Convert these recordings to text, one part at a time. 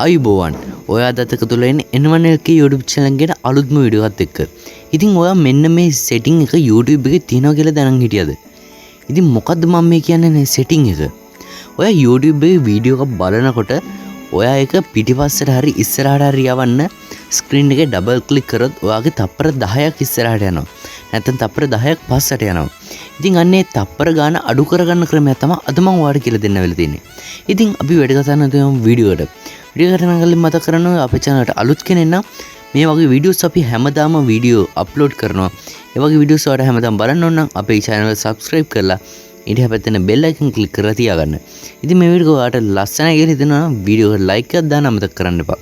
අයිබෝවන් ඔයා දතක තුළ එන්න එක YouTube channel එකට අලුත්ම වීඩියෝ එකක් එක්ක. ඉතින් ඔයා මෙන්න මේ setting එක YouTube එකේ තියෙනවා කියලා දැනන් හිටියද? ඉතින් මොකද්ද මම මේ කියන්නේ මේ setting එක? ඔයා YouTube එකේ වීඩියෝ එකක් බලනකොට ඔයා ඒක පිටිපස්සට හරි ඉස්සරහට හරි යවන්න screen එකේ double click කරොත් ඔයාගේ තප්පර 10ක් ඉස්සරහට යනවා. නැත්නම් තප්පර 10ක් පස්සට යනවා. ඉතින් අන්නේ තප්පර ගාන අඩු කරගන්න ක්‍රමය තමයි අද මම ඔයාලට කියලා දෙන්න වෙලා තියෙන්නේ. ඉතින් අපි වැඩ කරන වීඩියෝ එකට වීඩියෝ කරන කලින් මතක් කරනවා අපේ channel එකට අලුත් කෙනෙක් නම් මේ වගේ වීඩියෝස් අපි හැමදාම වීඩියෝ අප්ලෝඩ් කරනවා. ඒ වගේ වීඩියෝස් වලට හැමදාම බලන්න ඕන නම් අපේ channel එක subscribe කරලා ඊට හැපැත්තෙන bell icon click කරලා තියාගන්න. ඉතින් මේ වීඩියෝ ඔයාලට ලස්සනයි කියලා හිතෙනවා නම් වීඩියෝ එකට like එකක් දාන්න අමතක කරන්න එපා.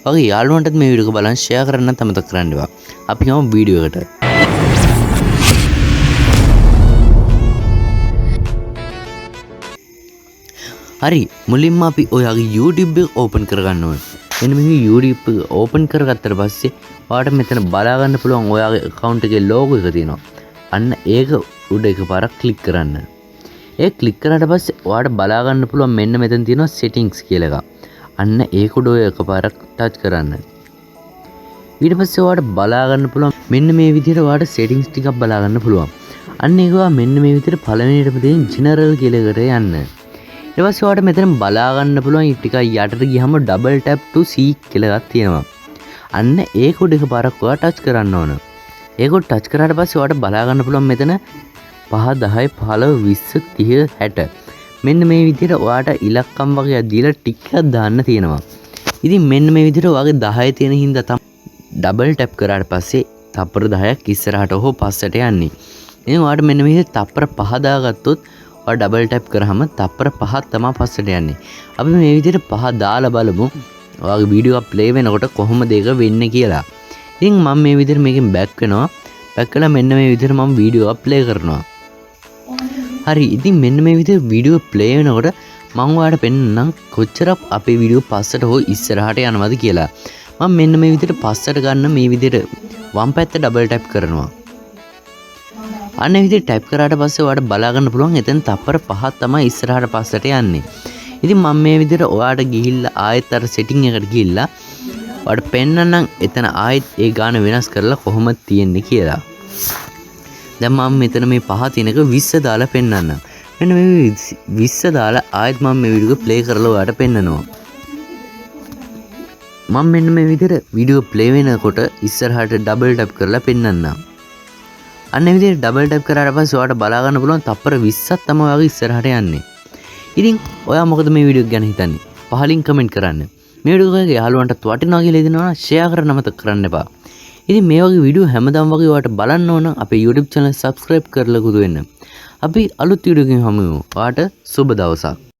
වගේ යාළුවන්ටත් මේ වීඩියෝ එක බලන්න share කරන්නත් අමතක කරන්න එපා. අපි යමු වීඩියෝ එකට. හරි මුලින්ම අපි ඔයාගේ YouTube එක ඕපන් කරගන්න ඕනේ. මෙන්න මේ YouTube එක ඕපන් කරගත්තට පස්සේ ඔයාලට මෙතන බලා ගන්න පුළුවන් ඔයාගේ account එකේ logo එක තියෙනවා. අන්න ඒක උඩ එකපාරක් click කරන්න. ඒක click කරාට පස්සේ ඔයාලට බලා ගන්න පුළුවන් මෙන්න මෙතන තියෙනවා settings කියලා එකක්. අන්න ඒක උඩ ඔය එකපාරක් touch කරන්න. ඊට පස්සේ ඔයාලට බලා ගන්න පුළුවන් මෙන්න මේ විදිහට ඔයාලට settings ටිකක් බලා ගන්න පුළුවන්. අන්න ඒක මෙන්න මේ විදිහට පළවෙනියටම තියෙන general කියලා එකට යන්න. ඊට පස්සේ ඔයාලට මෙතන බලා ගන්න පුළුවන් ටිකක් යටට ගියහම double tap to see කියලා එකක් තියෙනවා. අන්න ඒක උඩ එකපාරක් ඔයා touch කරන්න ඕන. ඒක උඩ touch කරාට පස්සේ ඔයාලට බලා ගන්න පුළුවන් මෙතන 5 10 15 20 30 60 මෙන්න මේ විදිහට ඔයාලට ඉලක්කම් වගේ දීලා ටිකක් දාන්න තියෙනවා. ඉතින් මෙන්න මේ විදිහට ඔයාගේ 10 තියෙන හින්දා තමයි double tap කරාට පස්සේ තප්පර 10ක් ඉස්සරහට හෝ පස්සට යන්නේ. ඉතින් ඔයාලට මෙන්න මේ විදිහට තප්පර 5 දාගත්තොත් ඔයා double tap කරාම තප්පර 5ක් තමයි පස්සට යන්නේ. අපි මේ විදිහට 5 දාලා බලමු ඔයාගේ වීඩියෝ එක ප්ලේ වෙනකොට කොහොමද ඒක වෙන්නේ කියලා. ඉතින් මම මේ විදිහට මේකෙන් බෑක් වෙනවා. බෑක් කළා මෙන්න මේ විදිහට මම වීඩියෝ එක ප්ලේ කරනවා. හරි ඉතින් මෙන්න මේ විදිහට වීඩියෝ ප්ලේ වෙනකොට මම ඔයාලට පෙන්නන්නම් කොච්චරක් අපේ වීඩියෝ පස්සට හෝ ඉස්සරහට යනවද කියලා. මම මෙන්න මේ විදිහට පස්සට ගන්න මේ විදිහට වම් පැත්ත double tap කරනවා. අන්න විදිහට ටයිප් කරාට පස්සේ ඔයාලට බලා ගන්න පුළුවන් එතන තප්පර 5ක් තමයි ඉස්සරහට පස්සට යන්නේ. ඉතින් මම මේ විදිහට ඔයාලට ගිහිල්ලා ආයෙත් අර setting එකට ගිහිල්ලා ඔයාලට පෙන්නන්නම් එතන ආයෙත් ඒ ගාන වෙනස් කරලා කොහොමද තියෙන්නේ කියලා. දැන් මම මෙතන මේ 5 තියෙනක 20 දාලා පෙන්නන්නම්. මෙන්න මේ 20 දාලා ආයෙත් මම මේ වීඩියෝ එක ප්ලේ කරලා ඔයාලට පෙන්නනවා. මම මෙන්න මේ විදිහට වීඩියෝ ප්ලේ වෙනකොට ඉස්සරහට double tap කරලා පෙන්නන්නම්. අන්න ඒ විදිහට double tap කරාට පස්සේ ඔයාලට බලා ගන්න පුළුවන් තප්පර 20ක් තමයි ඔයාගේ ඉස්සරහට යන්නේ. ඉතින් ඔයා මොකද මේ වීඩියෝ එක ගැන හිතන්නේ? පහලින් කමෙන්ට් කරන්න. මේ වීඩියෝ එක යාළුවන්ටත් වටිනවා කියලා හිතනවා නම් share කරන්න මතක කරන්න එපා. ඉතින් මේ වගේ වීඩියෝ හැමදාම වගේ ඔයාලට බලන්න ඕන අපේ YouTube channel subscribe කරලා කුදු වෙන්න. අපි අලුත් වීඩියෝ එකකින් හමු වෙමු. ඔයාලට සුබ දවසක්.